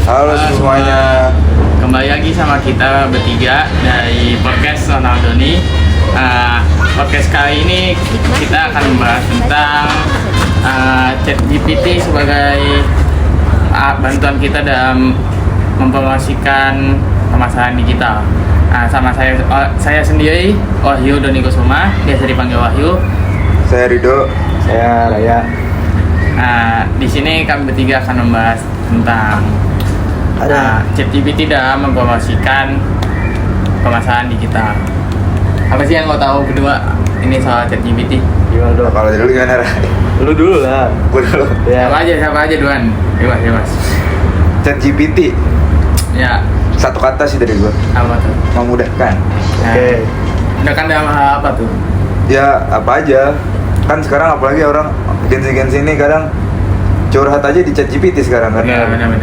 Halo semuanya. Kembali lagi sama kita bertiga dari podcast Ronaldo nih. Podcast kali ini kita akan membahas tentang ChatGPT sebagai bantuan kita dalam mempromosikan pemasaran digital. Sama saya sendiri, Wahyu Doni Kusuma, biasa dipanggil Wahyu. Saya Rido. Saya Raya. Di sini kami bertiga akan membahas tentang ChatGPT dalam mempromosikan pemasaran digital. Apa sih yang kau tahu berdua ini soal ChatGPT? Gimana dong? Kalau dulu gimana, Ray? Lu dulu lah. Gue dulu. Ya. Siapa aja duluan? Bebas. ChatGPT. Ya, Satu kata sih dari gue. apa tuh? Memudahkan. Oke. Udah kan dalam hal apa tuh? Ya apa aja. Kan sekarang apalagi orang gensi ini kadang curhat aja di ChatGPT sekarang kan. Benar.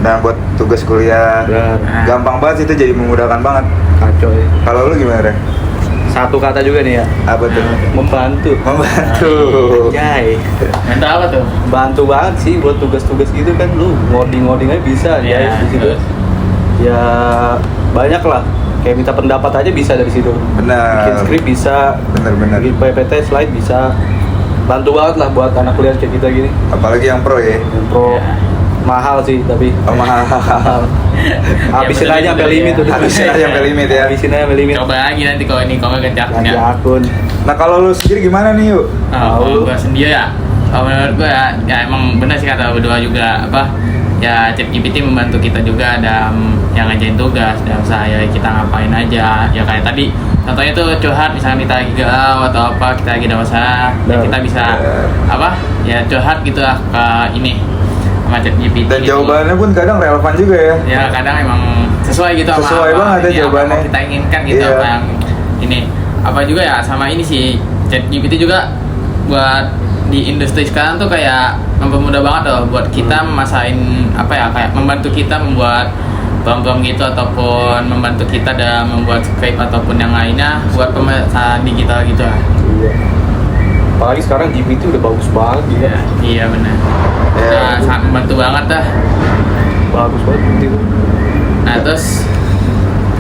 Dan buat tugas kuliah. Benar. Gampang banget sih, itu jadi memudahkan banget. Kacau ya. Kalau lu gimana, Ray? Satu kata juga nih ya. Apa tuh? Membantu. Membantu. Anjay. Mental apa tuh? Bantu banget sih buat tugas-tugas gitu kan, lu ngoding aja bisa Iya, ya di situ. terus? Ya banyak lah. Kayak minta pendapat aja bisa dari situ. Benar. Bikin skrip bisa. Benar. Bikin PPT slide bisa. Bantu banget lah buat anak kuliah kayak kita gini. Apalagi yang pro ya. Yang pro Ya. mahal sih tapi. Oh, mahal. Habisin Ya, aja sampai betul, limit ya. tuh. Habisin aja sampai limit ya. Habisin aja sampai limit. Coba lagi nanti kalau ini nggak kencang Ganti ya. akun. Nah kalau lu sendiri gimana nih, yuk? Kalau gue sendiri ya, kalau menurut gue ya emang benar sih kata berdua juga ya ChatGPT membantu kita juga dalam yang ngajain tugas dalam saya kita ngapain aja ya kayak tadi contohnya tuh curhat misalnya kita lagi galau atau apa kita lagi ada masalah ya kita bisa ya curhat gitu lah ke ini sama ChatGPT Dan gitu. jawabannya pun kadang relevan juga ya. Ya kadang emang sesuai gitu Sesuai apa banget ya ini, jawabannya. apa kita inginkan gitu Iya. apa yang ini apa juga ya sama ini sih ChatGPT juga buat di industri sekarang tuh kayak mempermudah banget loh buat kita memasain kayak membantu kita membuat program gitu ataupun membantu kita dalam membuat script ataupun yang lainnya buat pemasaran digital gitu lah. Iya. Apalagi sekarang GPT udah bagus banget gitu. Iya benar. Ya. Nah, sangat membantu banget dah. Bagus banget gitu. Nah terus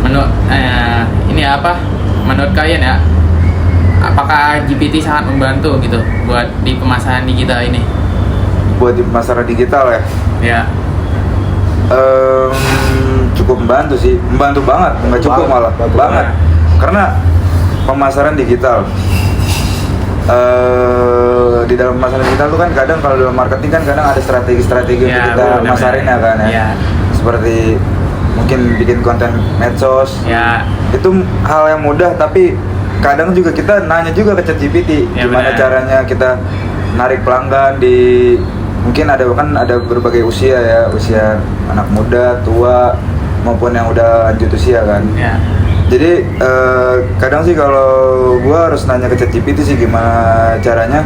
menurut menurut kalian ya apakah GPT sangat membantu gitu buat di pemasaran digital ini? Buat di pemasaran digital ya. Ya. Cukup membantu sih, membantu banget, nggak cukup malah Bantu banget. Karena pemasaran digital, di dalam pemasaran digital tuh kan kadang kalau dalam marketing kan kadang ada strategi-strategi untuk kita masarin ya kan ya. Ya. Seperti mungkin bikin konten medsos. Ya. Itu hal yang mudah tapi kadang juga kita nanya juga ke ChatGPT Ya, gimana benar. caranya kita narik pelanggan di mungkin ada berbagai usia ya, usia anak muda, tua maupun yang udah lanjut usia kan. Ya. Jadi kadang sih kalau gua harus nanya ke ChatGPT sih gimana caranya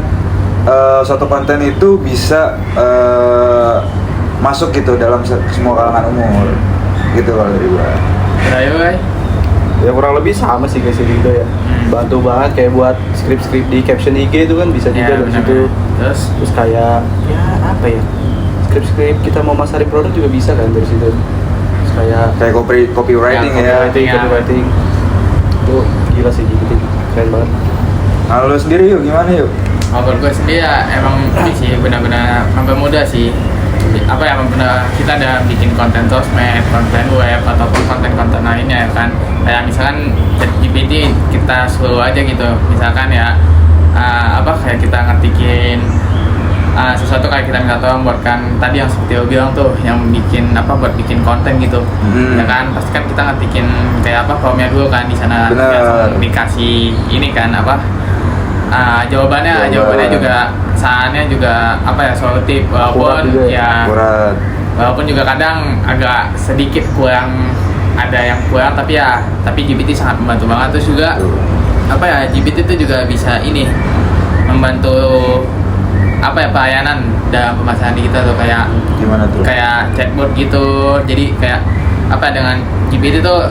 suatu konten itu bisa masuk gitu dalam semua kalangan umur gitu kalau dari gua. Berapa? Ya kurang lebih sama sih kayak gitu ya. Bantu banget kayak buat skrip-skrip di caption IG itu kan bisa juga Ya, dari benar, situ. benar. Terus Kayak ya apa ya? Skrip-skrip kita mau masarin produk juga bisa kan dari situ. Terus kayak Copywriting ya. copywriting. Itu gila sih gitu. Keren banget. Nah, lu sendiri yuk gimana yuk? kalau gue sendiri ya emang ini sih benar-benar mempermudah sih mempermudah kita ada bikin konten sosmed, konten web ataupun konten-konten lainnya ya kan kayak misalkan ChatGPT kita suruh aja gitu misalkan ya kayak kita ngetikin sesuatu kayak kita minta tolong buatkan tadi yang seperti lo bilang tuh yang bikin buat bikin konten gitu ya kan pasti kan kita ngetikin kayak formnya dulu kan di sana langsung dikasih ini kan jawabannya juga sarannya juga solutif walaupun Akurat juga ya Akurat. walaupun juga kadang agak sedikit kurang ada yang kurang tapi GPT sangat membantu banget terus juga GPT itu juga bisa ini membantu pelayanan dalam pemasaran digital tuh kayak Gimana tuh? kayak chatbot gitu jadi kayak dengan GPT tuh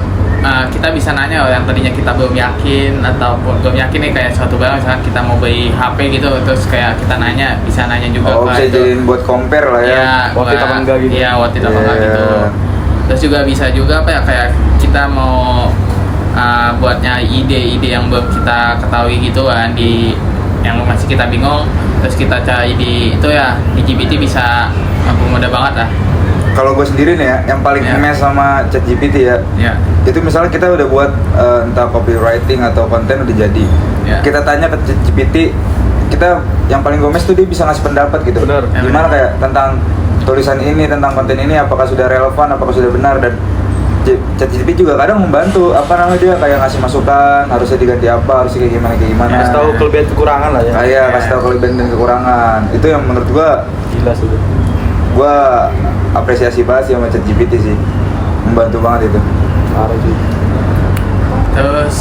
kita bisa nanya yang tadinya kita belum yakin ataupun belum yakin nih kayak suatu barang misalkan kita mau beli HP gitu terus kayak kita nanya bisa nanya juga bisa jadiin buat compare lah ya. worth it apa enggak gitu. Iya, worth it apa enggak gitu. Terus juga bisa juga apa ya kayak kita mau buatnya ide-ide yang belum kita ketahui gitu kan di yang masih kita bingung terus kita cari di itu ya di GPT bisa mudah banget lah. Kalau gue sendiri nih ya, yang paling emes sama ChatGPT ya, itu misalnya kita udah buat entah copywriting atau konten udah jadi, kita tanya ke ChatGPT, kita yang paling gomes tuh dia bisa ngasih pendapat gitu. Bener. Gimana kayak tentang tulisan ini, tentang konten ini, apakah sudah relevan, apakah sudah benar, dan ChatGPT juga kadang membantu, dia kayak ngasih masukan, harusnya diganti apa, harusnya kayak gimana. Kasih tahu kelebihan kekurangan lah ya. Kayak kasih tahu kelebihan dan kekurangan. Itu yang menurut gua Gila sih. Gua apresiasi banget sih sama ChatGPT sih, membantu banget itu. Parah sih. Terus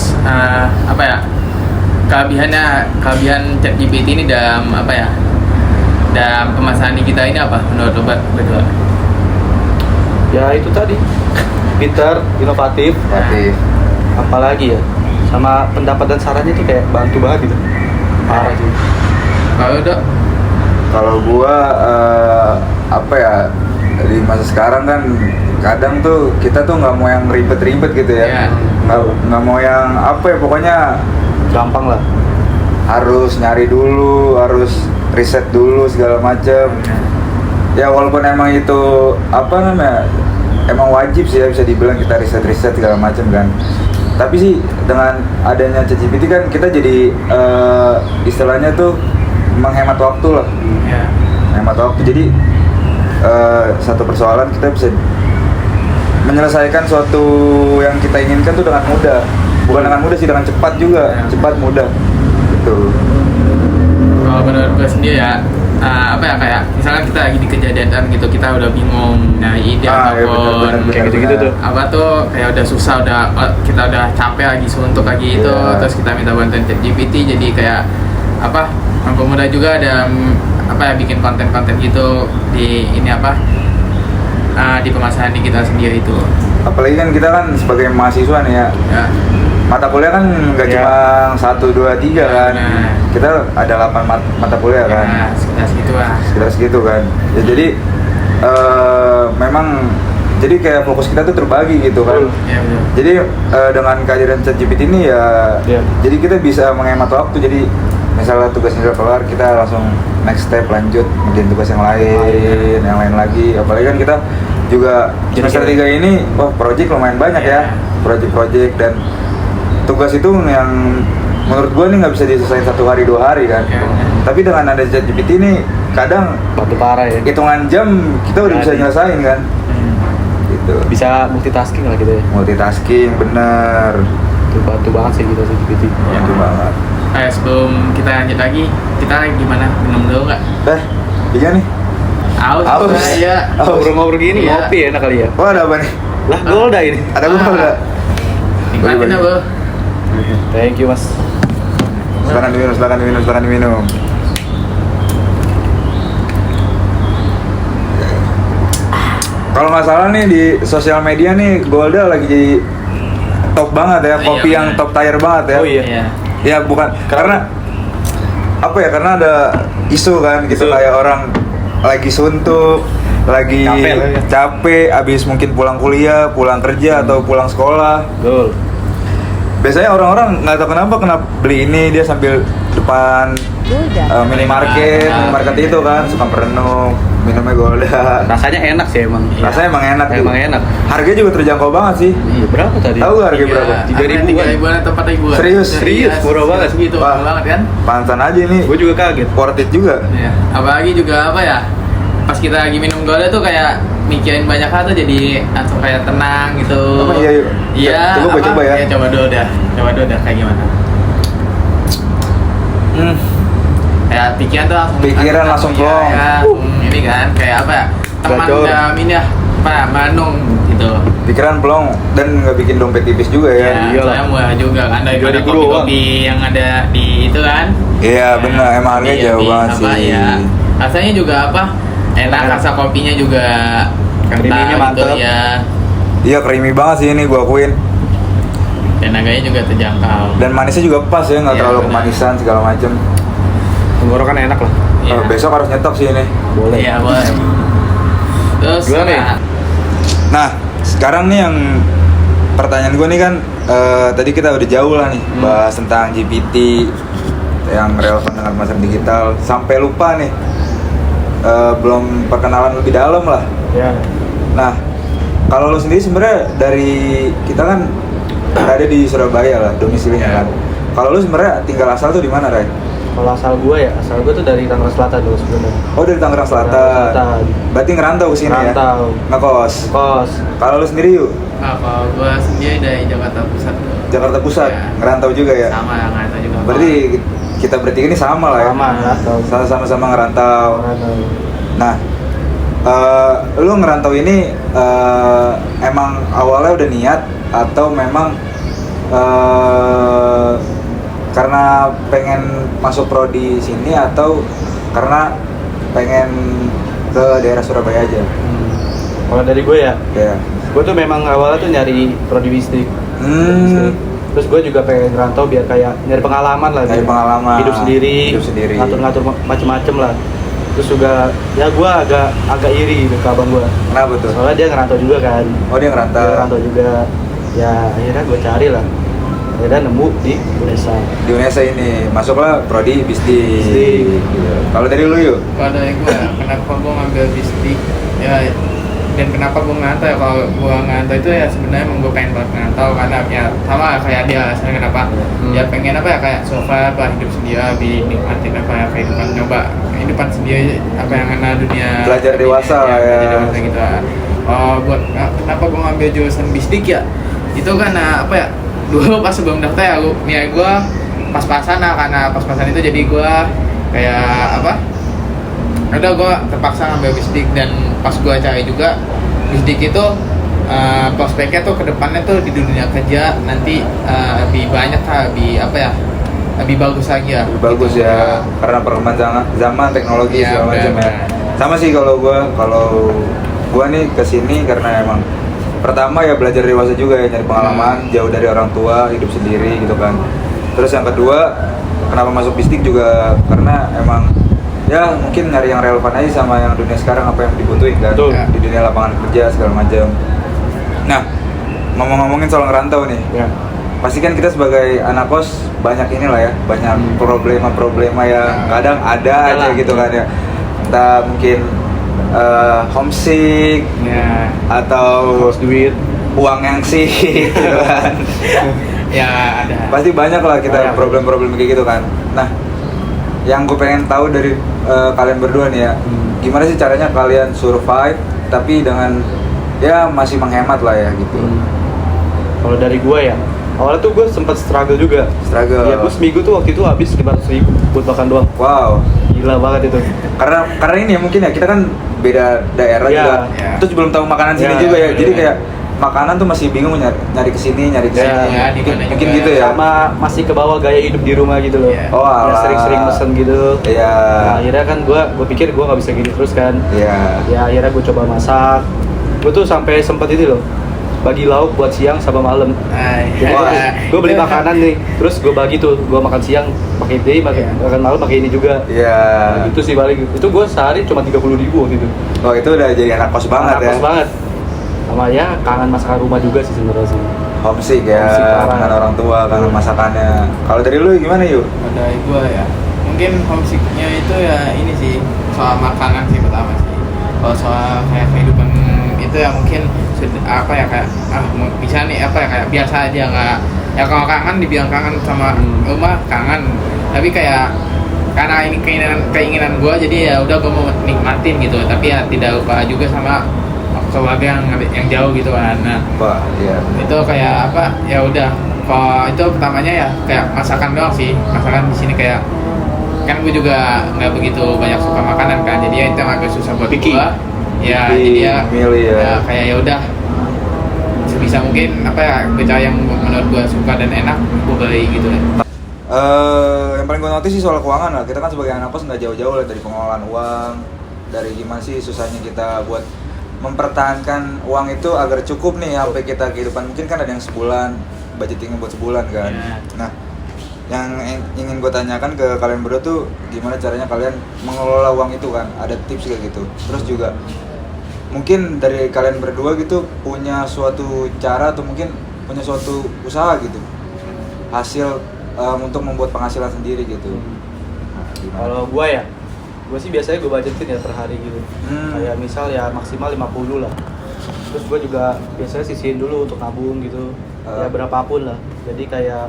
apa ya kelebihan ChatGPT ini dalam apa ya dalam pemasaran di kita ini apa menurut lo berdua? Ya itu tadi pintar, inovatif. Apalagi ya sama pendapat dan sarannya tuh kayak bantu banget gitu. Parah sih. Kalau udah Kalau gua apa ya, di masa sekarang kan kadang tuh kita tuh nggak mau yang ribet-ribet gitu ya, nggak mau yang apa ya, pokoknya Gampang lah. harus nyari dulu, harus riset dulu segala macem. Ya walaupun emang itu apa namanya, emang wajib sih ya, bisa dibilang kita riset segala macem kan. Tapi sih dengan adanya ChatGPT kan kita jadi istilahnya tuh menghemat waktu lah. Menghemat waktu, jadi satu persoalan kita bisa menyelesaikan suatu yang kita inginkan tuh dengan mudah. Bukan dengan mudah sih, dengan cepat juga, cepat mudah gitu. kalau menurut gue sendiri ya apa ya kayak misalnya kita lagi di kejadian gitu kita udah bingung nyari ide ataupun kayak gitu-gitu tuh. apa tuh kayak udah susah, kita udah capek lagi suntuk lagi itu terus kita minta bantuan ChatGPT, jadi kayak apa mempermudah juga ada apa ya bikin konten-konten gitu di ini apa di pemasaran di kita sendiri itu. Apalagi kan kita kan sebagai mahasiswa nih ya, mata kuliah kan nggak cuma 1, 2, 3 kan, kita ada 8 mata kuliah kan, sekitar segitu lah. sekitar segitu kan. Ya, jadi memang jadi kayak fokus kita tuh terbagi gitu kan. Jadi dengan kehadiran ChatGPT ini ya, jadi kita bisa menghemat waktu. Jadi misalnya tugasnya udah kelar, kita langsung next step lanjut ngerjain tugas yang lain lagi. Apalagi kan kita juga semester 3 ini, project lumayan banyak ya, project dan tugas itu yang menurut gue nih nggak bisa diselesaikan 1 hari 2 hari kan. Tapi dengan ada ChatGPT ini kadang Bantu parah ya. hitungan jam kita udah bisa nyelesain kan. Gitu. Bisa multitasking lah gitu ya. Multitasking bener. Itu bantu banget sih kita ChatGPT. Bantu banget. Sebelum kita lanjut lagi, kita gimana, minum dulu nggak? Iya nih. Aus. Ya. Ngobrol-ngobrol gini ngopi enak kali ya. Ada apa nih? Lah Golda ini. Ada Golda. Nikmatin ya, Bro. Thank you mas. Silakan diminum. Kalau nggak salah nih di sosial media nih Golda lagi jadi top banget ya, kopi yang top tier banget ya. Oh iya. Ya bukan karena apa ya, karena ada isu kan gitu, kayak orang lagi suntuk, lagi capek abis mungkin pulang kuliah, pulang kerja atau pulang sekolah. Betul. Biasanya orang-orang nggak tahu kenapa beli ini, dia sambil depan minimarket itu kan suka merenung, minumnya Golda. Rasanya enak sih emang. Rasanya emang enak. Emang enak. Harganya juga terjangkau banget sih. Iya, berapa tadi? Tahu nggak harga berapa? 3.000 atau 4.000. Serius, murah banget. Segitu, murah banget kan? Pantesan aja nih. Gue juga kaget. Worth it juga. Iya. Apalagi juga apa ya? Pas kita lagi minum Golda tuh kayak mikirin banyak hal tuh jadi langsung kayak tenang gitu. Iya, yuk. Iya. Coba ya. Coba dulu dah kayak gimana? Kayak pikiran langsung plong. Ini kan kayak apa ya? Teman dalam ini ya, merenung gitu. Pikiran plong dan nggak bikin dompet tipis juga ya. Iya, soalnya murah juga kan daripada kopi-kopi yang ada di itu kan. Iya, benar, emang harganya jauh banget sih. Ya. Rasanya juga apa? Enak, rasa kopinya juga creamy-nya mantap gitu ya. Iya, creamy banget sih ini, gua akuin. dan harganya juga terjangkau. Dan manisnya juga pas ya, nggak Iya, terlalu benar. kemanisan segala macem. Tenggorokan enak lah. Iya. Besok harus nyetok sih ini. Boleh. Iya, boleh. Terus Gimana nih? Nah, sekarang nih yang pertanyaan gue nih kan, tadi kita udah jauh lah nih bahas tentang GPT yang relevan dengan masa digital, sampai lupa nih belum perkenalan lebih dalam lah. Ya. Nah, kalau lu sendiri sebenarnya dari kita kan berada di Surabaya lah domisilinya Ya. kan. Kalau lu sebenarnya tinggal asal tuh di mana, Ray? Kalau asal gue tuh dari Tangerang Selatan dulu sebenarnya. Oh, dari Tangerang Selatan. Tangerang Selatan. Berarti ngerantau ke sini ya? Ngerantau. Ngekos. Kos. Kalau lu sendiri yuk, kalau gue sendiri dari Jakarta Pusat tuh. Jakarta Pusat, Ya. ngerantau juga ya? Sama ngerantau juga. Berarti kita bertiga ini sama lah ya? Sama, ngerantau. Sama-sama ngerantau. Ngerantau. Nah, lu ngerantau ini emang awalnya udah niat atau memang karena pengen masuk prodi sini atau karena pengen ke daerah Surabaya aja? Kalau dari gue ya, Ya. gue tuh memang awalnya tuh nyari prodi bisnis. Terus gue juga pengen ngerantau biar kayak nyari pengalaman lah. Nyari gitu. pengalaman. Hidup sendiri. Ngatur-ngatur macem-macem lah. Terus juga ya gue agak iri ke abang gue. Kenapa tuh? Soalnya dia ngerantau juga kan. Oh, dia ngerantau. Dia ngerantau juga. Ya akhirnya gue cari lah. Akhirnya nemu di Indonesia. Di Unesa ini masuklah prodi bisnis. Bisnis. Kalau dari lu yuk? Kalau dari gue, kenapa gue ngambil bisnis ya, dan kenapa gue ngerantau ya, kalau gue ngerantau itu ya sebenarnya emang gue pengen banget ngerantau karena ya sama kayak dia alasannya kenapa ya pengen apa ya, kayak survive apa hidup sendiri, nikmatin apa ya kehidupan, nyoba kehidupan sendiri apa yang kena dunia Belajar dewasa lah ya. belajar dewasa gitu. Buat kenapa gue ngambil jurusan bisnis ya, itu karena apa ya, dulu pas sebelum daftar ya nilai gue pas-pasan lah, karena pas-pasan itu jadi gue kayak apa, udah gue terpaksa ngambil bisdik. Dan pas gue cari juga bisdik itu prospeknya tuh kedepannya tuh di dunia kerja nanti lebih banyak lah, lebih apa ya, lebih bagus lagi ya. Lebih bagus gitu. ya, karena perkembangan zaman teknologi Iya, segala macam ya. benar. Sama sih kalau gua nih kesini karena emang pertama ya belajar dewasa juga ya, nyari pengalaman, jauh dari orang tua, hidup sendiri gitu kan. Terus yang kedua, kenapa masuk bisdik juga karena emang ya mungkin nyari yang relevan aja sama yang dunia sekarang, apa yang dibutuhin kan. Betul. Di dunia lapangan kerja segala macam. Nah, ngomongin soal ngerantau nih, Ya. pasti kan kita sebagai anak kos banyak inilah ya, banyak problema yang kadang ada aja Yalah. gitu kan ya. Entah mungkin homesick Ya, atau Harus duit. uang yang sih gitu kan. ya ada. Pasti banyak lah kita Banyak. problem-problem kayak gitu kan. Nah, yang gue pengen tahu dari kalian berdua nih ya, gimana sih caranya kalian survive tapi dengan ya masih menghemat lah ya gitu. Kalau dari gue ya, awalnya tuh gue sempat struggle juga. Struggle. Ya gue seminggu tuh waktu itu habis 500.000 buat makan doang. Wow. Gila banget itu. Karena ini ya mungkin ya kita kan beda daerah Iya. juga. Iya. Terus belum tahu makanan sini Iya, juga ya. iya. Jadi kayak makanan tuh masih bingung nyari kesini, nyari kesini. Iya, di mungkin, mana mungkin juga. gitu ya. Sama masih ke bawah gaya hidup di rumah gitu loh. Iya. Oh, Ya, alah. sering-sering mesen gitu. Iya. Nah, akhirnya kan gue pikir gue nggak bisa gini terus kan. Iya. Ya akhirnya gue coba masak. Gue tuh sampai sempet itu loh, bagi lauk buat siang sama malam. Jadi Wah. gue beli makanan nih, terus gue bagi tuh, gue makan siang pakai ini, makan malam pakai ini juga. Iya. Nah, itu sih paling, itu gue sehari cuma 30.000 waktu itu. Oh, itu udah jadi anak kos banget Anak ya. kos banget. Sama ya kangen masakan rumah juga sih sebenarnya sih. Homesick ya, Homesick parah. kangen orang tua, kangen Iya. masakannya. Kalau dari lu gimana yuk? Dari gue ya, mungkin homesicknya itu ya ini sih, soal makanan sih pertama sih. Kalau soal kayak kehidupan itu ya mungkin apa ya, kayak bisa nih apa ya, kayak biasa aja, nggak ya, kalau kangen dibilang kangen sama rumah kangen, tapi kayak karena ini keinginan gue, jadi ya udah gue mau nikmatin gitu, tapi ya tidak lupa juga sama keluarga yang jauh gitu kan. Nah, Wah, iya. itu kayak apa ya, udah kalau itu pertamanya ya kayak masakan doang sih. Masakan di sini kayak kan gue juga nggak begitu banyak suka makanan kan, jadi ya itu yang agak susah buat Picky. gue ya. Picky, Jadi ya, milih ya. ya kayak ya udah sebisa mungkin apa ya, baca yang menurut gue suka dan enak gue beli gitu ya. Yang paling gue notice sih soal keuangan lah. Kita kan sebagai anak kos nggak jauh-jauh lah dari pengelolaan uang, dari gimana sih susahnya kita buat mempertahankan uang itu agar cukup nih sampai kita kehidupan. Mungkin kan ada yang sebulan budgeting buat sebulan kan. Iya. Nah, yang ingin gue tanyakan ke kalian berdua tuh gimana caranya kalian mengelola uang itu kan? Ada tips kayak gitu. Terus juga mungkin dari kalian berdua gitu punya suatu cara atau mungkin punya suatu usaha gitu, hasil untuk membuat penghasilan sendiri gitu. Nah, gimana? Kalau gue sih biasanya gue budgetin ya per hari gitu. Kayak misal ya maksimal 50 lah. Terus gue juga biasanya sisihin dulu untuk nabung gitu. Ya berapapun lah. Jadi kayak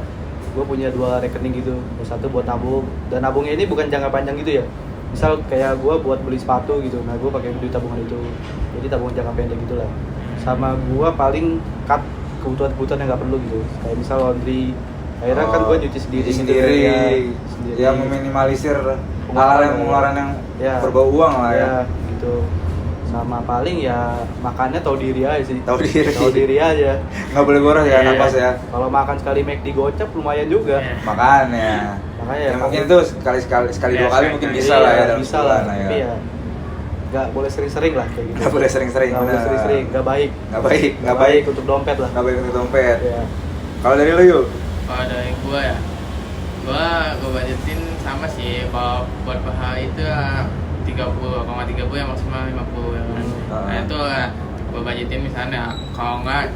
gue punya 2 rekening gitu. Satu buat nabung, dan nabungnya ini bukan jangka panjang gitu ya. Misal kayak gue buat beli sepatu gitu, nah gue pakai duit tabungan itu. Jadi tabungan jangka pendek gitu lah. Sama gue paling cut kebutuhan-kebutuhan yang nggak perlu gitu. Kayak misal laundry, akhirnya kan gue nyuci sendiri gitu ya meminimalisir pengeluaran yang ya, berbau uang lah ya. Gitu. Sama paling ya makannya tahu diri aja sih. Tahu diri aja. Nggak boleh boros ya, nafas ya. Kalau makan sekali McD gocap lumayan juga. Makanya Makanya ya mungkin itu sekali dua kali mungkin bisa lah ya dalam bisa lah, sebulan tapi ya nggak boleh sering-sering lah kayak gitu. Nggak boleh sering-sering, Nggak boleh benar. sering-sering, nggak baik. Nggak baik untuk dompet lah. nggak baik untuk dompet. Ya. Kalau dari lu yuk? Kalau dari gua ya, gua budgetin sama sih. Kalau buat paha itu 30,30 ya maksimal 50 ya kan. Nah itu gua budgetin misalnya, kalau enggak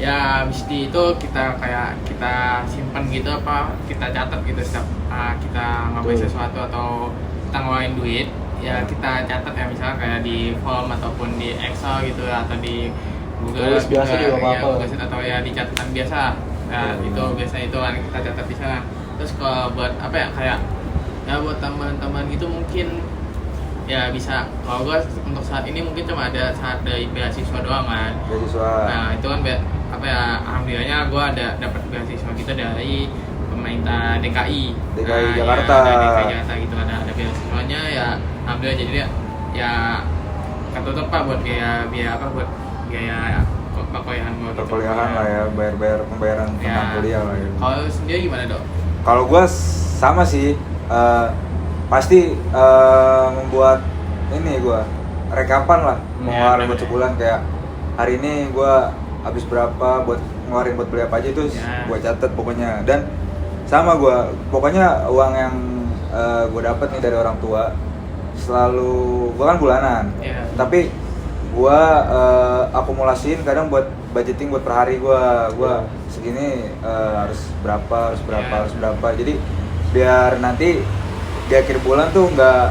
ya habis di itu kita simpan gitu, apa kita catat gitu setiap kita ngapain sesuatu atau kita ngeluarin duit ya, kita catat ya, misalnya kayak di form ataupun di Excel gitu atau di Google Tulis biasa juga apa-apa. Google Sheet atau ya di catatan biasa. Nah itu biasanya itu kan kita catat di sana. Terus kalau buat apa ya, kayak ya buat tambahan-tambahan gitu mungkin ya bisa. Kalau gua untuk saat ini mungkin cuma ada saat dari beasiswa doang kan. Beasiswa. Nah itu kan apa ya, alhamdulillahnya gua ada dapat beasiswa gitu dari pemerintah DKI Jakarta. Ya, dari DKI Jakarta gitu, ada beasiswanya ya, alhamdulillah. Jadi ya ketutup pak buat biaya apa, buat biaya perkuliahan gua gitu. Perkuliahan lah ya, pembayaran tentang kuliah lah ya. Kalau sendiri gimana dok? Kalau gue sama sih, pasti membuat ini gue rekapan lah, mengeluarkan buat sebulan, kayak hari ini gue habis berapa buat ngeluarin buat beli apa aja itu gue catat pokoknya. Dan sama gue, pokoknya uang yang gue dapat nih dari orang tua selalu, gue kan bulanan, tapi gue akumulasiin kadang buat budgeting buat per hari gue segini harus berapa. Jadi biar nanti di akhir bulan tuh nggak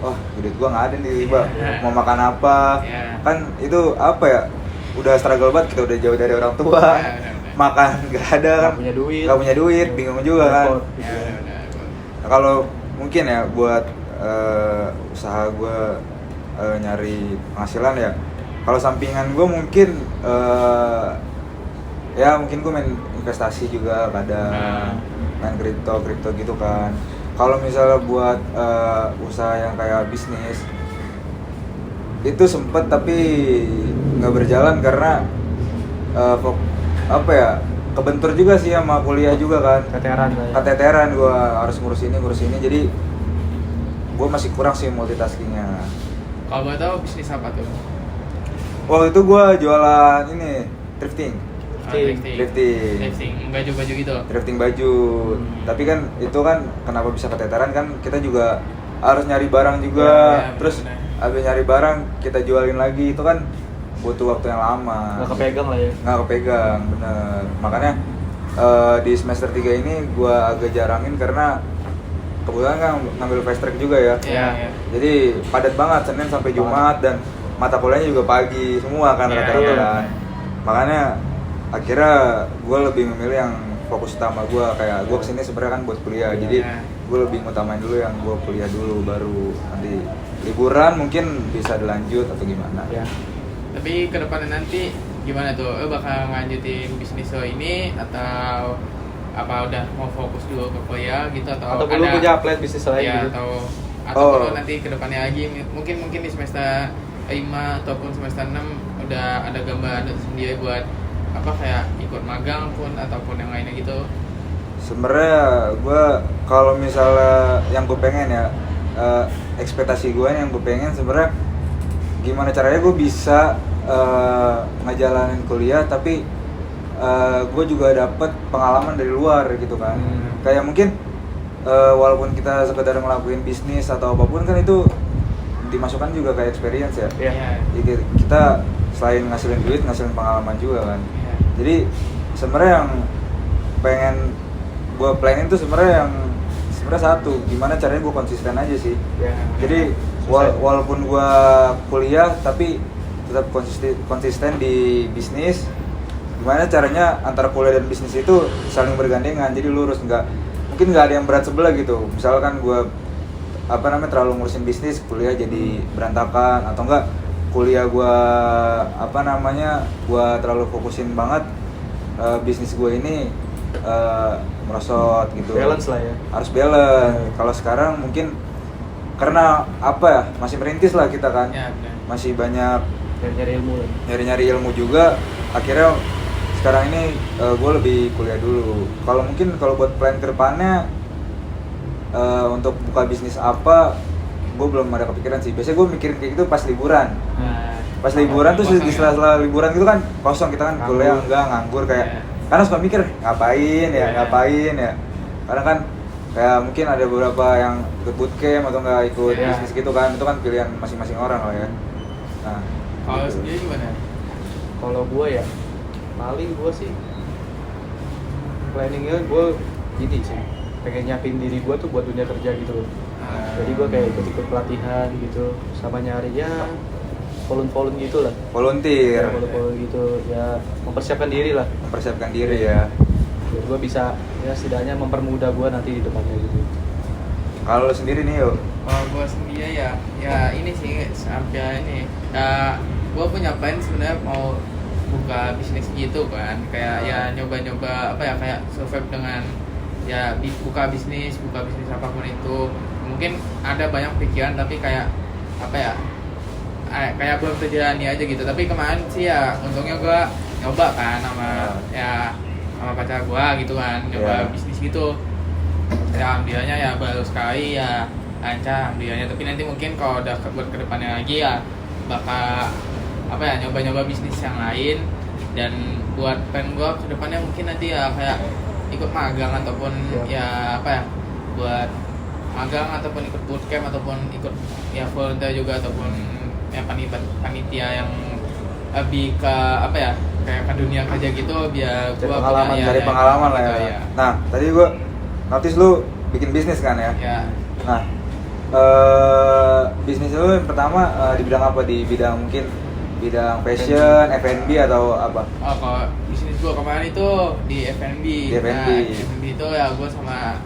wah duit gue nggak ada nih, mau makan apa, kan itu apa ya, udah struggle banget, kita udah jauh dari orang tua, makan nggak ada kan, nggak punya duit, bingung juga kan. Kalau mungkin ya buat usaha gue nyari penghasilan ya, kalau sampingan gue mungkin ya mungkin gue main investasi juga kadang, main kripto gitu kan. Kalau misalnya buat usaha yang kayak bisnis itu sempet tapi nggak berjalan karena kebentur juga sih sama kuliah juga kan, keteteran gue harus ngurus ini, jadi gue masih kurang sih multitaskingnya. Kalau mau tahu bisnis apa tuh? Waktu itu gue jualan ini thrifting, baju-baju gitu. Thrifting baju. Tapi kan itu kan kenapa bisa keteteran kan, kita juga harus nyari barang juga. Terus habis nyari barang kita jualin lagi, itu kan butuh waktu yang lama. Nggak kepegang lah ya. Nggak kepegang, bener. Makanya di semester 3 ini gue agak jarangin karena kebetulan kan ngambil fast track juga ya. Jadi padat banget Senin sampai Jumat, dan mata kuliahnya juga pagi semua kan rata-rata kan. Makanya akhirnya gue lebih memilih yang fokus utama gue, kayak gue kesini sebenarnya kan buat kuliah, jadi gue lebih ngutamain dulu yang gue kuliah dulu, baru nanti liburan mungkin bisa dilanjut atau gimana. Tapi kedepannya nanti gimana tuh? Lo bakal lanjutin bisnis lo ini atau apa udah mau fokus dulu ke kuliah gitu, atau belum punya plan bisnis lain gitu? Atau nanti kedepannya lagi mungkin di semester 5 ataupun semester 6 udah ada gambaran sendiri buat apa, kayak ikut magang pun ataupun yang lainnya gitu. Sebenarnya gue kalau misalnya yang gue pengen ya, ekspektasi gue yang gue pengen sebenarnya gimana caranya gue bisa ngejalanin kuliah tapi gue juga dapet pengalaman dari luar gitu kan. Kayak mungkin walaupun kita sekedar ngelakuin bisnis atau apapun kan itu dimasukkan juga kayak experience ya. Jadi kita selain ngasilin duit, ngasilin pengalaman juga kan. Jadi sebenarnya yang pengen gue planning tuh sebenarnya satu, gimana caranya gue konsisten aja sih. Jadi walaupun gue kuliah tapi tetap konsisten di bisnis. Gimana caranya antara kuliah dan bisnis itu saling bergandengan, jadi lurus, mungkin nggak ada yang berat sebelah gitu. Misalkan gue terlalu ngurusin bisnis, kuliah jadi berantakan, atau enggak kuliah gue gue terlalu fokusin banget bisnis gue ini merosot gitu. Balance lah ya. Harus balance. Kalau sekarang mungkin karena masih merintis lah kita kan, masih banyak nyari ilmu juga. Akhirnya sekarang ini gue lebih kuliah dulu. Kalau buat plan kedepannya untuk buka bisnis apa, gue belum ada kepikiran sih. Biasanya gue mikirin kayak gitu pas liburan. Pas liburan tuh di sela-sela liburan gitu kan kosong, kita kan kuliah nganggur kayak. Karena suka mikir ngapain ya. Karena kan kayak mungkin ada beberapa yang ikut bootcamp atau nggak ikut bisnis gitu kan. Itu kan pilihan masing-masing orang lah ya. Nah, kalau gitu. sendiri gimana? Kalau gue ya paling gue sih planningnya gue gini sih, pengen nyiapin diri gue tuh buat dunia kerja gitu loh. Jadi gue kayak ikut pelatihan gitu, sama nyari ya volun gitu lah. Volunteer. Volun gitu ya, mempersiapkan diri Ya. Biar gue bisa ya setidaknya mempermudah gue nanti di depannya gitu. Kalau lo sendiri nih yo? Kalau gue sendiri ya ini sih sampai ini. Gue punya plan sebenarnya mau buka bisnis gitu kan, kayak ya nyoba-nyoba kayak survive dengan buka bisnis apapun itu. Mungkin ada banyak pikiran tapi kayak kayak belum terjalani aja gitu. Tapi kemarin sih ya untungnya gue nyoba kan sama pacar gue gitu kan, nyoba bisnis gitu. Ya alhamdulillahnya ya baru sekali ya lancar alhamdulillahnya. Tapi nanti mungkin kalau udah buat kedepannya lagi ya bakal nyoba-nyoba bisnis yang lain. Dan buat plan gue kedepannya mungkin nanti ya kayak ikut magang ataupun buat magang ataupun ikut bootcamp ataupun ikut volunteer juga, ataupun panitia yang lebih ke kayak ke dunia kerja gitu, biar gue cari pengalaman lah ya. Nah tadi gue notice lu bikin bisnis kan ya? Nah bisnis lu yang pertama di bidang apa? Di bidang mungkin bidang fashion, F&B atau apa? Oh, kalau bisnis gue kemarin itu di F&B. F&B itu ya gue sama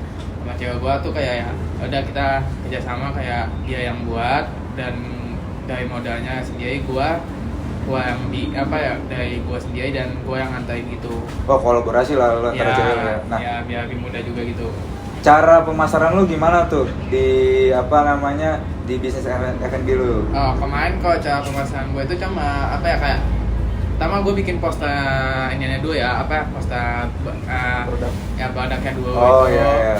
cewek gue tuh kayak udah kita kerjasama, kayak dia yang buat dan dari modalnya sendiri gue yang dari gue sendiri dan gue yang nganterin gitu. Oh, kolaborasi lah lo antara cewek ya. Nah, biar lebih mudah juga gitu. Cara pemasaran lu gimana tuh di di bisnis F&B lu? Oh, kemarin kalau cara pemasaran gue itu cuma kayak pertama gue bikin poster ininya dulu ya, poster Produk. Ya produknya dulu. Oh itu, iya.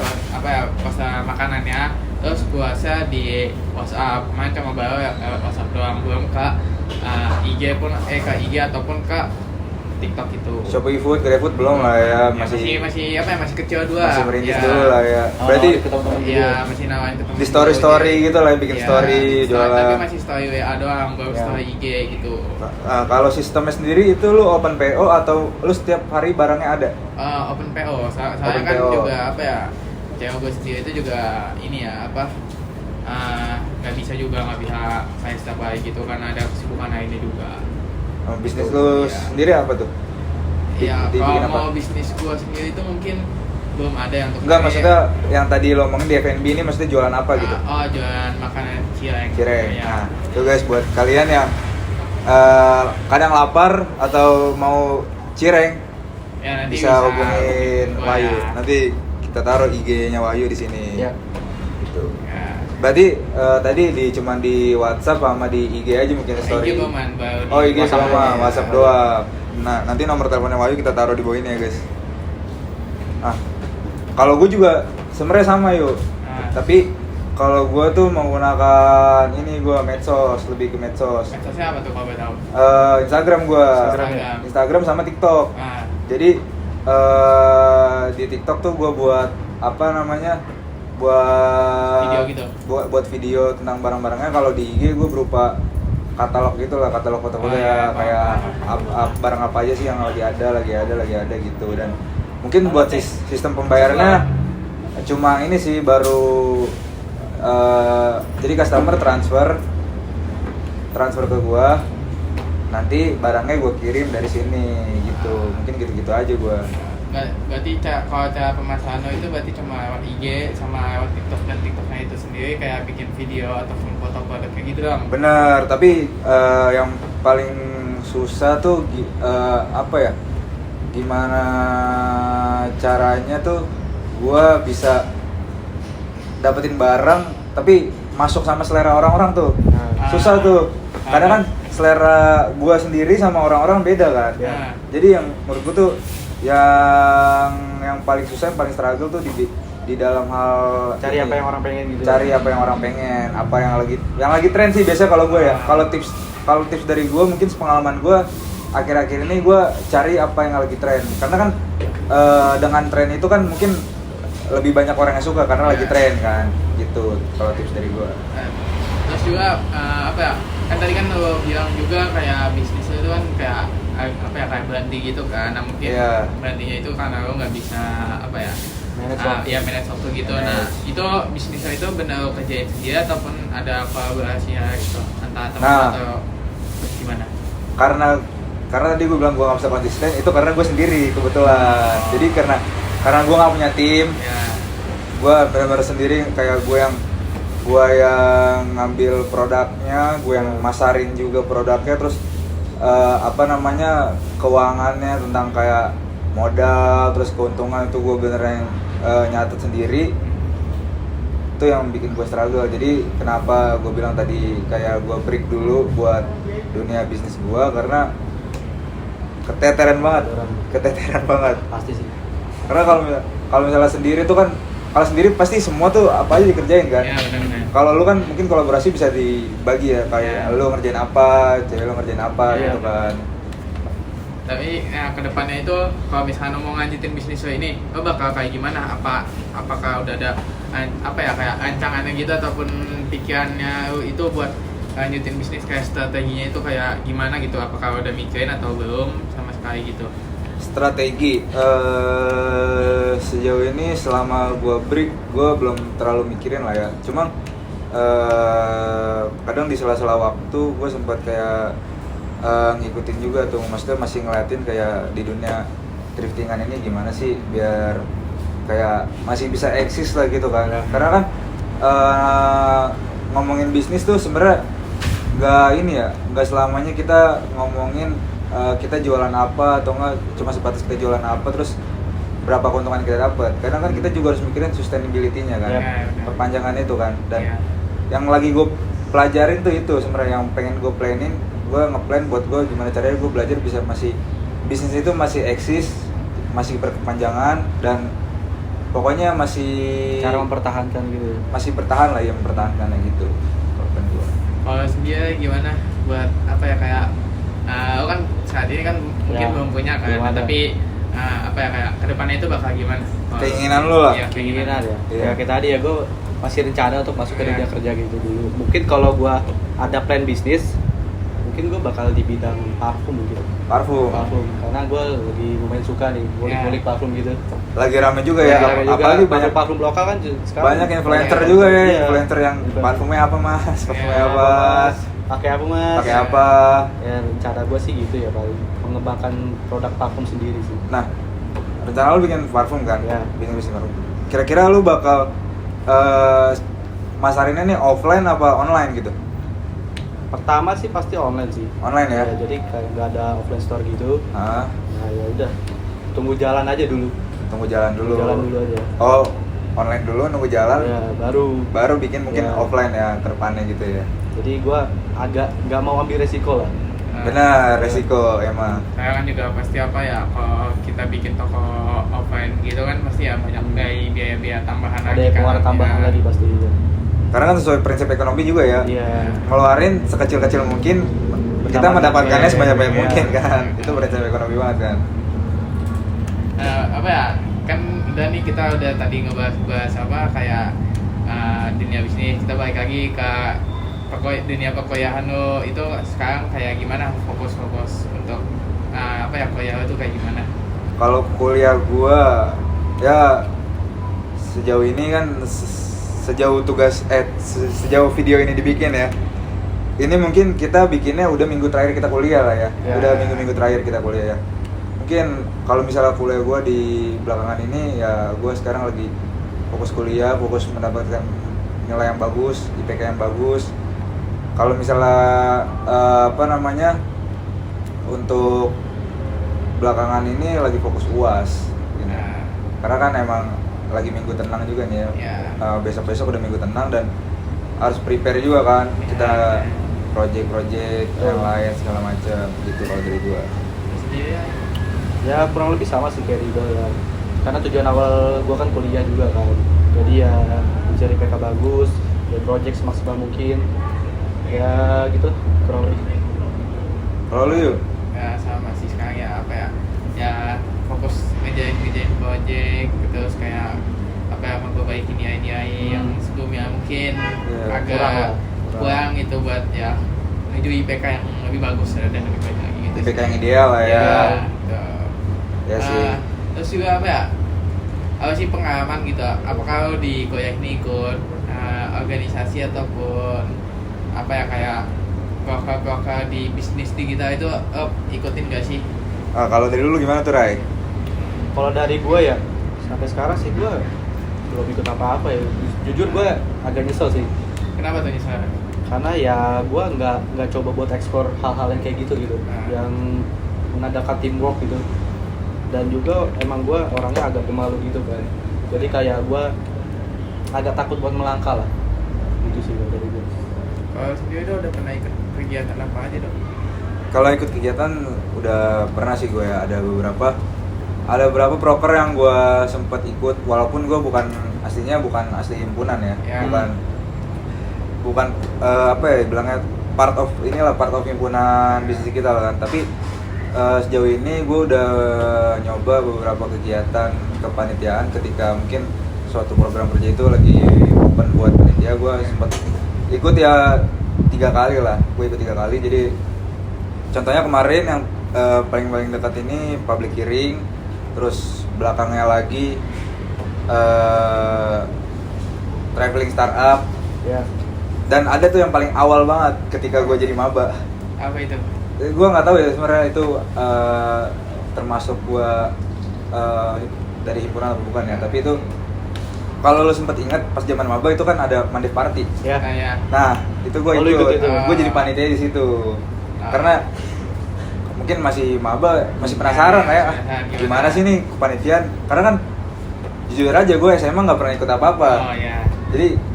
Poster makanannya. Terus gue share di WhatsApp, kemarin cuma baru WhatsApp doang, belum ke IG ataupun ke TikTok itu. Shopee Food, GrabFood belum lah ya, masih kecil dua. Masih merintis dulu lah ya. Berarti masih nawarin ketemu. di story gitu lah, bikin story jualan. Tapi masih story WA doang, belum story IG gitu. Nah, kalau sistemnya sendiri itu lu open PO atau lu setiap hari barangnya ada? Open PO. Saya Open kan PO. juga cewek gue sendiri itu juga ini nggak bisa saya setiap hari gitu karena ada kesibukan lainnya juga. Bisnis lu sendiri apa tuh? Ya, Dibikin kalau apa? mau bisnis gua sendiri itu mungkin belum ada yang Enggak, maksudnya yang tadi lo ngomongin di F&B ini maksudnya jualan apa gitu? Jualan makanan cireng. Cireng. Ya. Nah, tuh guys buat kalian yang kadang lapar atau mau cireng, Ya, nanti bisa hubungin gua Wahyu. ya. Nanti kita taruh IG-nya Wahyu di sini. Ya. Gitu. Ya. Berarti tadi cuma di WhatsApp sama di IG aja mungkin story. IG baru di Oh, IG WhatsApp sama aja. WhatsApp doang. Nah, nanti nomor teleponnya Wahyu kita taruh di bawah ini ya, guys. Nah, kalau gue juga sebenarnya sama yuk. Nah. Tapi kalau gue tuh menggunakan gue medsos, lebih ke medsos. Medsosnya apa tuh kalau boleh tahu? Instagram gue. Instagram. Instagram sama TikTok. Nah, Jadi di TikTok tuh gue buat apa namanya, buat Video gitu? buat video tentang barang-barangnya. Kalau di IG gue berupa katalog gitu lah, katalog foto-foto Oh, iya, kayak paham. barang apa aja sih yang lagi ada gitu. Dan mungkin buat sistem pembayarannya cuma ini sih, baru jadi customer transfer ke gua, nanti barangnya gua kirim dari sini gitu. Mungkin gitu-gitu aja gua. Berarti kalau cara pemasaran lo itu berarti cuma lewat IG sama lewat TikTok, dan TikToknya itu sendiri kayak bikin video ataupun foto produk kayak gitu doang. Bener, tapi yang paling susah tuh apa ya? Gimana caranya tuh gua bisa dapetin barang tapi masuk sama selera orang-orang tuh. Susah tuh. Kadang kan selera gua sendiri sama orang-orang beda kan. Ya. Jadi yang menurut gua tuh yang paling susah, yang paling struggle tuh di dalam hal Cari ini. apa yang orang pengen gitu. Cari apa yang orang pengen, apa yang lagi tren sih biasanya kalau gue ya. Kalau tips dari gue, mungkin sepengalaman gue akhir-akhir ini, gue cari apa yang lagi tren. Karena kan dengan tren itu kan mungkin lebih banyak orang yang suka karena lagi tren kan, gitu. Kalau tips dari gue. Terus juga apa ya? Kan tadi kan lo bilang juga kayak bisnis itu kan kayak apa ya, kayak berhenti gitu kan. Nah mungkin berhentinya itu karena lo nggak bisa apa ya? Manage waktu gitu. Nah itu bisnisnya itu benar lo kerjain sendiri ataupun ada kolaborasinya gitu antara teman atau gimana? Karena tadi gue bilang gue nggak bisa konsisten, itu karena gue sendiri kebetulan. Jadi karena gue nggak punya tim, gue benar-benar sendiri. Kayak gue yang ngambil produknya, gue yang masarin juga produknya, terus apa namanya, keuangannya tentang kayak modal terus keuntungan itu gue bener yang nyatet sendiri. Itu yang bikin gue struggle. Jadi kenapa gue bilang tadi kayak gue break dulu buat dunia bisnis gue, karena keteteran banget Pasti sih. karena kalau misalnya sendiri tuh kan, kalau sendiri pasti semua tuh apa aja dikerjain kan. Iya, benar-benar. Kalau lu kan mungkin kolaborasi bisa dibagi ya, kayak lu ngerjain apa, cewek lu ngerjain apa gitu kan. Tapi kedepannya itu kalau misalnya mau nganjutin bisnis lo ini, lo bakal kayak gimana? Apakah udah ada apa ya, kayak rancangannya gitu ataupun pikirannya lo itu buat lanjutin bisnis, kayak strateginya itu kayak gimana gitu? Apakah udah mikirin atau belum sama sekali gitu? Strategi sejauh ini selama gua break, gua belum terlalu mikirin lah ya. Cuma kadang di sela-sela waktu gua sempat kayak ngikutin juga tuh, maksudnya masih ngeliatin kayak di dunia driftingan ini gimana sih biar kayak masih bisa eksis lah gitu kan. Karena kan ngomongin bisnis tuh sebenarnya nggak selamanya kita ngomongin kita jualan apa atau enggak cuma sebatas kita jualan apa terus berapa keuntungan kita dapat. Kadang kan kita juga harus mikirin sustainability-nya kan, perpanjangan itu kan. Dan yang lagi gue pelajarin tuh itu sebenarnya, yang pengen gue planning, gue ngeplan buat gue gimana caranya gue belajar bisa masih bisnis itu masih eksis, masih berkepanjangan, dan pokoknya masih cara mempertahankan gitu. Masih bertahan lah, yang mempertahankannya gitu. Kalau sendiri gimana buat apa ya, kayak lo kan saat ini kan mungkin belum punya kan, tapi apa ya, kayak kedepannya itu bakal gimana? Keinginan lo lah. Iya, Keinginan ya. Iya. Ya kayak tadi ya, gue masih rencana untuk masuk ke dunia kerja gitu dulu. Mungkin kalau gue ada plan bisnis, mungkin gue bakal di bidang parfum gitu. Parfum. Karena gue lagi lumayan suka nih ngulik-ngulik parfum gitu. Lagi rame juga ya. Apalagi banyak parfum lokal kan sekarang. Banyak influencer juga ya, Iya. influencer yang parfumnya apa mas, parfumnya apa, pakai apa mas? pakai apa. Ya rencana gue sih gitu ya, paling mengembangkan produk parfum sendiri sih. Nah, rencana lu bikin parfum kan? Ya. Bikin bisnis parfum. Kira-kira lu bakal masarinnya nih offline apa online gitu? Pertama sih pasti online sih. Online ya? Jadi kayak nggak ada offline store gitu. Hah? Nah ya udah, tunggu jalan aja dulu. Tunggu jalan dulu. Jalan dulu aja. Oh, online dulu nunggu jalan. Ya baru Bikin mungkin Ya. offline ya ke depannya gitu ya. Jadi gua agak nggak mau ambil resiko lah. Benar, resiko emang. Saya kan juga pasti apa ya, kalau kita bikin toko offline gitu kan pasti ya banyak biaya tambahan Ada lagi kan. pengeluaran tambahan lagi pasti. Karena kan sesuai prinsip ekonomi juga ya. Iya. Ngeluarin sekecil-kecil mungkin, kita Bertambah mendapatkannya banyak, sebanyak-banyak iya. mungkin kan. Itu prinsip ekonomi banget kan. apa ya, kan udah nih kita udah tadi ngebahas apa kayak dunia bisnis, kita balik lagi ke dunia perkuliahan lo itu sekarang kayak gimana, fokus untuk apa ya, kuliah lo tuh kayak gimana? Kalau kuliah gua ya sejauh ini kan sejauh sejauh video ini dibikin ya, ini mungkin kita bikinnya udah minggu terakhir kita kuliah lah ya, udah minggu terakhir kita kuliah ya. Mungkin kalau misalnya kuliah gue di belakangan ini ya, gue sekarang lagi fokus kuliah, fokus mendapatkan nilai yang bagus, IPK yang bagus. Kalau misalnya untuk belakangan ini lagi fokus UAS gitu. Karena kan emang lagi minggu tenang juga nih ya. Besok-besok udah minggu tenang dan harus prepare juga kan, kita project yang lain segala macam gitu kalau dari gue. Ya kurang lebih sama sih kayak Ridho ya, karena tujuan awal gue kan kuliah juga kan, jadi ya mencari PK bagus, ya project semaksimal mungkin, ya gitu kurang lebih. Kalau lu yuk? Ya sama sih sekarang ya, apa ya fokus ngejain project terus kayak apa ya, memperbaiki nilai-nilai yang sebelumnya mungkin agak kurang itu buat ya menuju IPK yang lebih bagus dan lebih baik lagi gitu. IPK yang ideal lah ya. Ya sih. Terus juga apa sih pengalaman gitu? Apakah lo di kuliah ini ikut organisasi ataupun apa ya kayak proker di bisnis digital itu ikutin gak sih? Kalau dari dulu gimana tuh Rai? Kalau dari gue ya sampai sekarang sih gue belum ikut apa-apa ya. Jujur gue agak nyesel sih. Kenapa tuh nyesel? Karena ya gue nggak coba buat ekspor hal-hal yang kayak gitu yang mengadakan teamwork gitu. Dan juga emang gue orangnya agak pemalu gitu kan, jadi kayak gue agak takut buat melangkah lah, gitu sih dari gue. Kalau sendiri udah pernah ikut kegiatan apa aja dong? Kalau ikut kegiatan udah pernah sih gue ya, ada beberapa proker yang gue sempet ikut, walaupun gue aslinya bukan asli himpunan ya. bukan apa ya bilangnya part of himpunan bisnis kita lah kan, tapi sejauh ini gue udah nyoba beberapa kegiatan kepanitiaan ketika mungkin suatu program kerja itu lagi open buat panitia. Gue sempat ikut ya 3 kali lah, gue ikut 3 kali. Jadi contohnya kemarin yang paling dekat ini public hearing, terus belakangnya lagi traveling startup, dan ada tuh yang paling awal banget ketika gue jadi maba. Apa itu? Gue nggak tahu ya sebenarnya itu termasuk gue dari himpunan atau bukan ya, tapi itu kalau lo sempet ingat pas zaman maba itu kan ada Mandep Party. Nah itu gue gue jadi panitia di situ. Karena mungkin masih maba, masih penasaran ya gimana sih nih kepanitiaan, karena kan jujur aja gue SMA nggak pernah ikut apa-apa.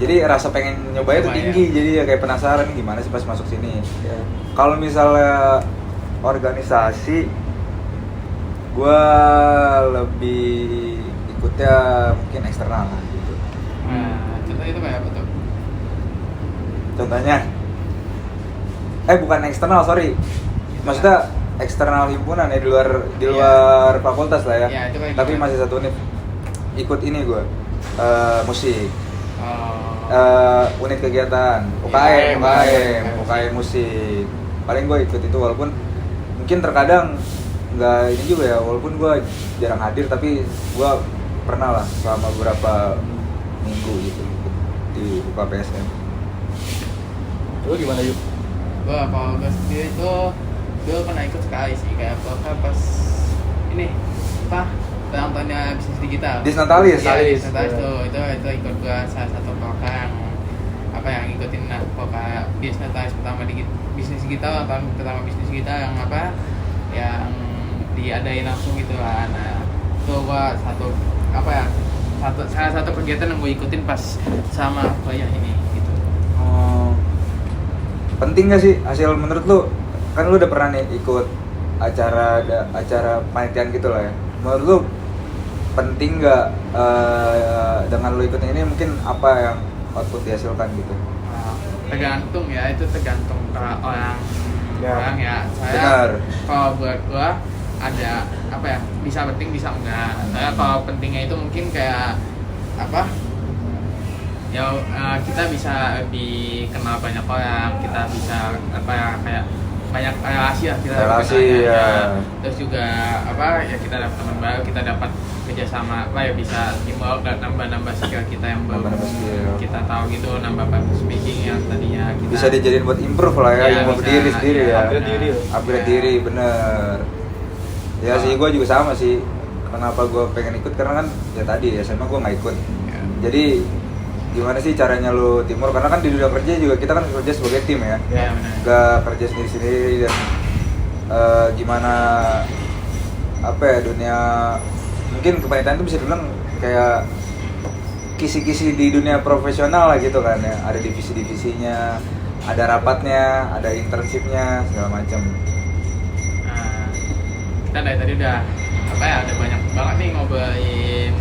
Jadi rasa pengen nyobain itu tinggi, jadi ya kayak penasaran nih gimana sih pas masuk sini. Kalau misalnya organisasi, gue lebih ikutnya mungkin eksternal gitu. Contohnya itu kayak apa tuh? Contohnya, bukan eksternal, sorry. Maksudnya eksternal himpunan ya, di luar fakultas lah ya. Tapi masih satu univ. Ikut ini gue, musik. Unit kegiatan UKM musik. Paling gue ikut itu, walaupun mungkin terkadang nggak ini juga ya, walaupun gue jarang hadir, tapi gue pernah lah selama beberapa minggu gitu di UKPSM. Lu gimana yuk? Kalau gue sendiri itu gue pernah ikut sekali sih, kayak pas ini apa ulang tahunnya bisnis digital. Disnatalis tuh itu ikut gue salah satu program yang ngikutin program Disnatalis pertama di bisnis digital, pertama bisnis digital yang yang diadain langsung gitu lah. Nah itu gue salah satu kegiatan yang gue ikutin pas sama kuliah ini gitu. Penting gak sih hasil menurut lu? Kan lu udah pernah nih ikut acara panitiaan gitu lah ya. Menurut lu penting nggak dengan lu ikut ini, mungkin apa yang output dihasilkan gitu? Tergantung ya, itu tergantung orang ya. Saya Benar. kalau buat gua ada apa ya, bisa penting bisa enggak. Nah, kalau pentingnya itu mungkin kayak apa ya, kita bisa dikenal banyak orang, kita bisa apa ya, kayak banyak relasi lah kita Relasi, dikenalnya. ya. Terus juga apa ya, kita dapat teman baru, kita dapat kerjasama apa ya, bisa teamwork dan nambah skill kita yang baru. Nambah skill. Kita tahu gitu, nambah public speaking yang tadinya kita Bisa dijadiin buat improve lah ya, Iya, improve bisa, diri sendiri iya, ya. upgrade diri ya. Upgrade Iya. diri, bener. Ya sih, gue juga sama sih. Kenapa gue pengen ikut, karena kan ya tadi SMA gue nggak ikut. Ya. Jadi gimana sih caranya lu timur, karena kan di dunia kerja juga kita kan kerja sebagai tim ya, Ya, benar. gak kerja sendiri-sendiri. Dan gimana apa ya, dunia mungkin kepanitiaan itu bisa dibilang kayak kisi-kisi di dunia profesional lah gitu kan ya. Ada divisi-divisinya, ada rapatnya, ada internshipnya, segala macam. Nah, kita dari tadi udah apa ya, ada banyak banget nih ngobrolin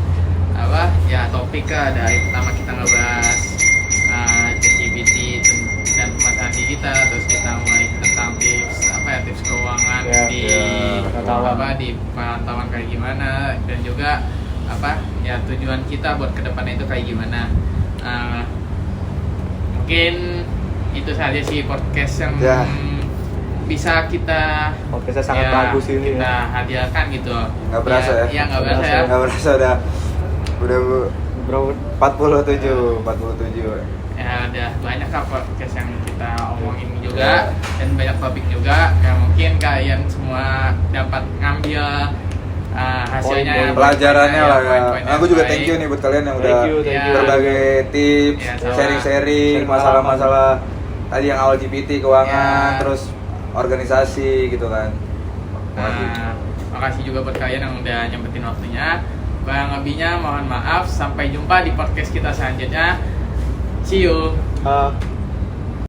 apa ya, topik kan. Dari pertama kita ngebahas ChatGPT dan pemasaran digital, terus kita mulai tentang tips apa ya, tips keuangan Ya, di pengetahuan. apa, di pantauan kayak gimana, dan juga apa ya, tujuan kita buat kedepannya itu kayak gimana. Mungkin itu saja sih podcast yang Ya. bisa kita Podcastnya sangat ya, bagus ini kita ya. hadiahkan gitu. Nggak berasa ya? Iya, nggak berasa ya. Nggak berasa udah Bro, 47. Ya ada banyak kan podcast yang kita omongin Ya. juga, dan banyak topik juga yang mungkin kalian semua dapat ngambil hasilnya, Poin-poin. Pelajarannya lah ya. poin-poin yang Aku juga baik. thank you nih buat kalian yang udah thank you. Ya. berbagai tips, Ya, sama. sharing-sharing Sharing masalah-masalah tadi yang awal GPT, keuangan, Ya. terus organisasi gitu kan. Makasih juga buat kalian yang udah nyempetin waktunya. Kurang lebihnya mohon maaf. Sampai jumpa di podcast kita selanjutnya. See you.